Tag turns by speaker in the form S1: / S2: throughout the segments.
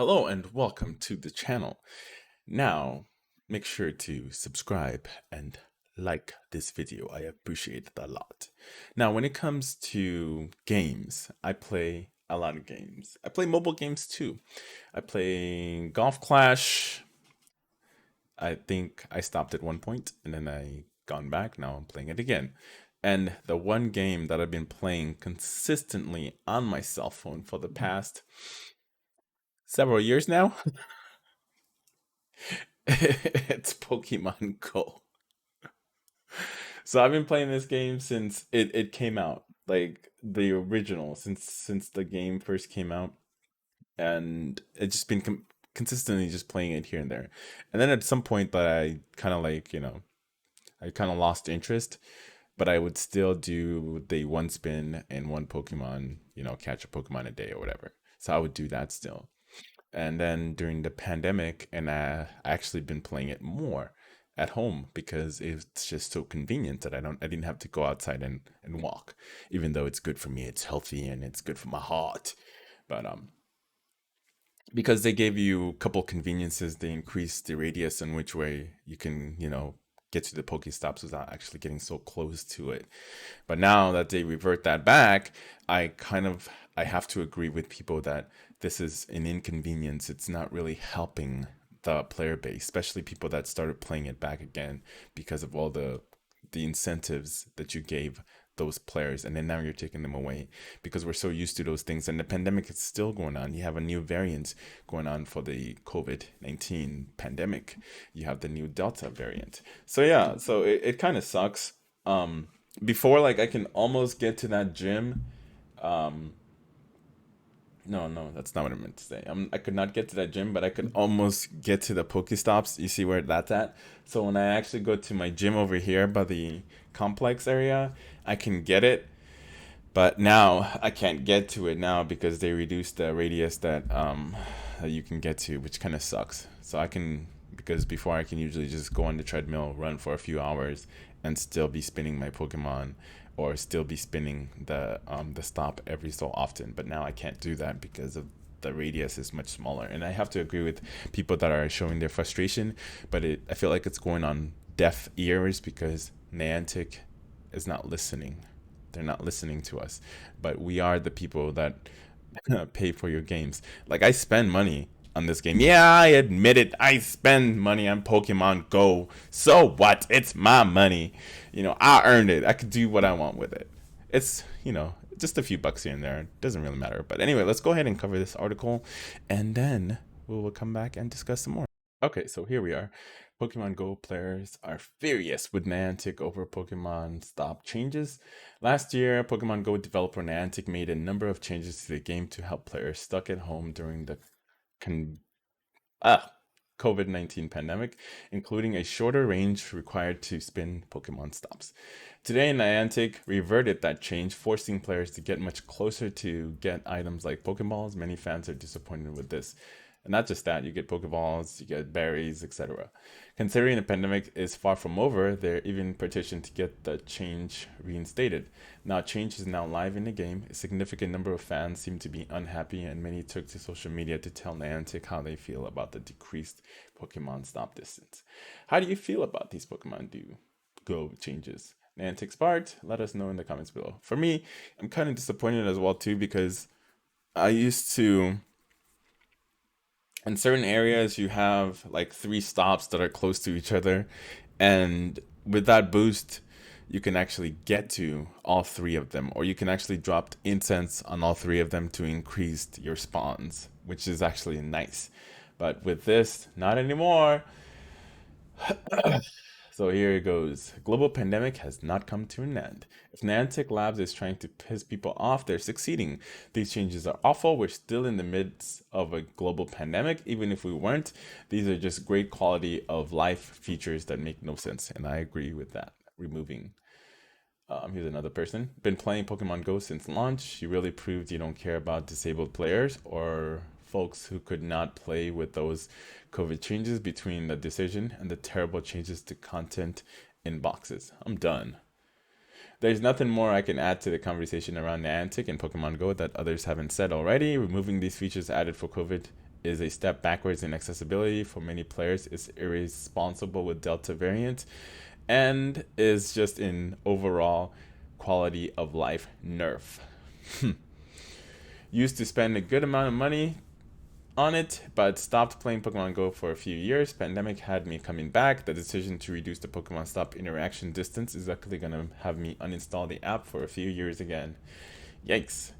S1: Hello and welcome to the channel. Now, make sure to subscribe and like this video. I appreciate it a lot. Now, when it comes to games, I play a lot of games. I play mobile games too. I play Golf Clash. I think I stopped at one point and then I gone back. Now I'm playing it again. And the one game that I've been playing consistently on my cell phone for the past several years now, it's Pokemon Go. So I've been playing this game since it came out, like the original, since the game first came out, and it's just been consistently just playing it here and there. And then at some point that I kind of I kind of lost interest, but I would still do the one spin and one Pokemon, catch a Pokemon a day or whatever. So I would do that still. And then during the pandemic, and I actually been playing it more at home because it's just so convenient that I didn't have to go outside and walk, even though it's good for me, it's healthy and it's good for my heart. But because they gave you a couple conveniences, they increased the radius in which way you can, get to the Pokestops without actually getting so close to it. But now that they revert that back, I have to agree with people that this is an inconvenience. It's not really helping the player base, especially people that started playing it back again because of all the incentives that you gave those players, and then now you're taking them away because we're so used to those things, and the pandemic is still going on. You have a new variant going on for the COVID-19 pandemic. You have the new Delta variant. So yeah, so it kind of sucks. Before, like, I can almost get to that gym. um no, that's not what I meant to say. I could not get to that gym, but I could almost get to the Pokestops. You see where that's at? So when I actually go to my gym over here by the complex area, I can get it. But now I can't get to it now because they reduced the radius that you can get to, which kind of sucks. So I can, because before I can usually just go on the treadmill, run for a few hours, and still be spinning my Pokemon, or still be spinning the stop every so often. But now I can't do that because of the radius is much smaller. And I have to agree with people that are showing their frustration, but I feel like it's going on deaf ears because Niantic is not listening. They're not listening to us, but we are the people that pay for your games. Like, I spend money on this game. Yeah, I admit it. I spend money on Pokemon Go. So what? It's my money. I earned it. I could do what I want with it. It's, just a few bucks here and there. It doesn't really matter. But anyway, let's go ahead and cover this article, and then we will come back and discuss some more. Okay, so here we are. Pokemon Go players are furious with Niantic over Pokemon Stop changes. Last year, Pokemon Go developer Niantic made a number of changes to the game to help players stuck at home during the con- ah, COVID-19 pandemic, including a shorter range required to spin Pokemon Stops. Today, Niantic reverted that change, forcing players to get much closer to get items like Pokeballs. Many fans are disappointed with this. And not just that, you get Pokeballs, you get berries, etc. Considering the pandemic is far from over, they're even petitioned to get the change reinstated. Now, change is now live in the game. A significant number of fans seem to be unhappy, and many took to social media to tell Niantic how they feel about the decreased Pokemon stop distance. How do you feel about these Pokemon Go changes? Niantic's part, let us know in the comments below. For me, I'm kind of disappointed as well too, because I used to, in certain areas, you have like 3 stops that are close to each other, and with that boost you can actually get to all 3 of them, or you can actually drop incense on all 3 of them to increase your spawns, which is actually nice. But with this, not anymore. So here it goes. Global pandemic has not come to an end. If Niantic Labs is trying to piss people off, they're succeeding. These changes are awful. We're still in the midst of a global pandemic. Even if we weren't, these are just great quality of life features that make no sense. And I agree with that. Removing. Here's another person. Been playing Pokemon Go since launch. You really proved you don't care about disabled players or folks who could not play with those COVID changes between the decision and the terrible changes to content in boxes. I'm done. There's nothing more I can add to the conversation around Niantic and Pokemon Go that others haven't said already. Removing these features added for COVID is a step backwards in accessibility for many players. It's irresponsible with Delta variant and is just an overall quality of life nerf. Used to spend a good amount of money on it, but stopped playing Pokemon Go for a few years. Pandemic had me coming back. The decision to reduce the Pokemon Stop interaction distance is likely gonna have me uninstall the app for a few years again. Yikes.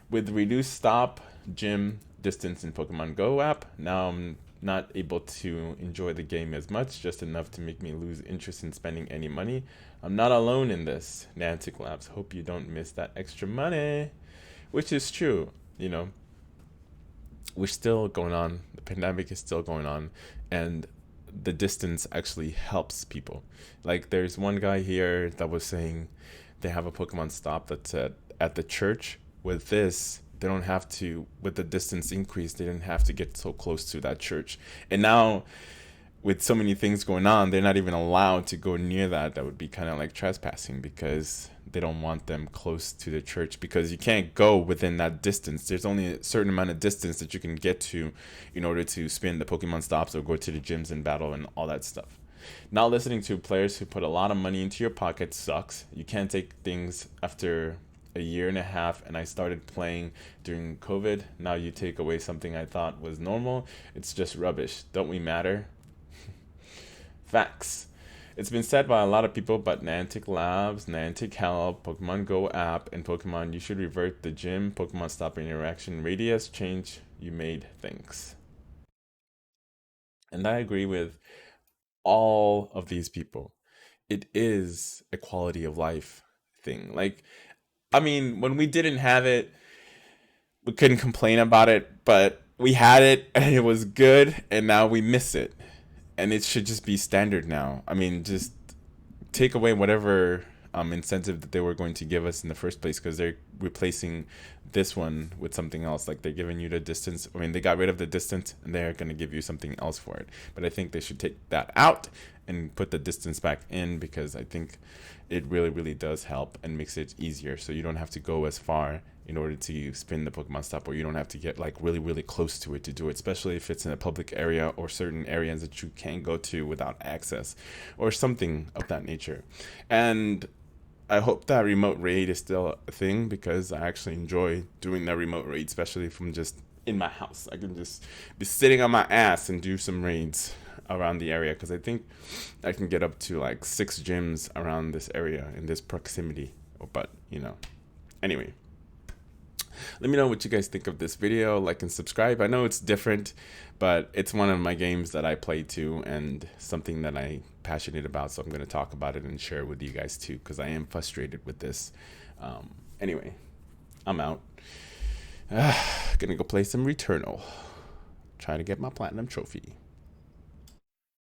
S1: With reduced stop gym distance in Pokemon Go app, now I'm not able to enjoy the game as much, just enough to make me lose interest in spending any money. I'm not alone in this. Niantic Labs, hope you don't miss that extra money. Which is true, you know. We're still going on. The pandemic is still going on, and the distance actually helps people. Like, there's one guy here that was saying they have a Pokemon Stop that's at the church. With this, they don't have to, with the distance increase, they didn't have to get so close to that church. And now, with so many things going on, they're not even allowed to go near that. That would be kind of like trespassing, because they don't want them close to the church, because you can't go within that distance. There's only a certain amount of distance that you can get to in order to spin the Pokemon Stops or go to the gyms and battle and all that stuff. Not listening to players who put a lot of money into your pocket sucks. You can't take things after a year and a half, and I started playing during COVID. Now you take away something I thought was normal. It's just rubbish. Don't we matter? Facts. It's been said by a lot of people, but Niantic Labs, Niantic Help, Pokemon Go app, and Pokemon, you should revert the gym, Pokemon Stop interaction radius change you made. Thanks. And I agree with all of these people. It is a quality of life thing. Like, I mean, when we didn't have it, we couldn't complain about it, but we had it and it was good, and now we miss it. And it should just be standard now. I mean, just take away whatever incentive that they were going to give us in the first place, because they're replacing this one with something else. Like, they're giving you the distance. I mean, they got rid of the distance and they're going to give you something else for it. But I think they should take that out and put the distance back in, because I think it really, really does help and makes it easier. So you don't have to go as far in order to spin the Pokemon Stop, or you don't have to get like really, really close to it to do it, especially if it's in a public area or certain areas that you can't go to without access or something of that nature. And I hope that remote raid is still a thing, because I actually enjoy doing that remote raid, especially from just in my house. I can just be sitting on my ass and do some raids around the area, because I think I can get up to like 6 gyms around this area in this proximity. But, you know, anyway. Let me know what you guys think of this video. Like and subscribe. I know it's different, but it's one of my games that I play too, and something that I'm passionate about. So I'm going to talk about it and share it with you guys too, because I am frustrated with this. Anyway, I'm out. Gonna go play some Returnal. Try to get my platinum trophy.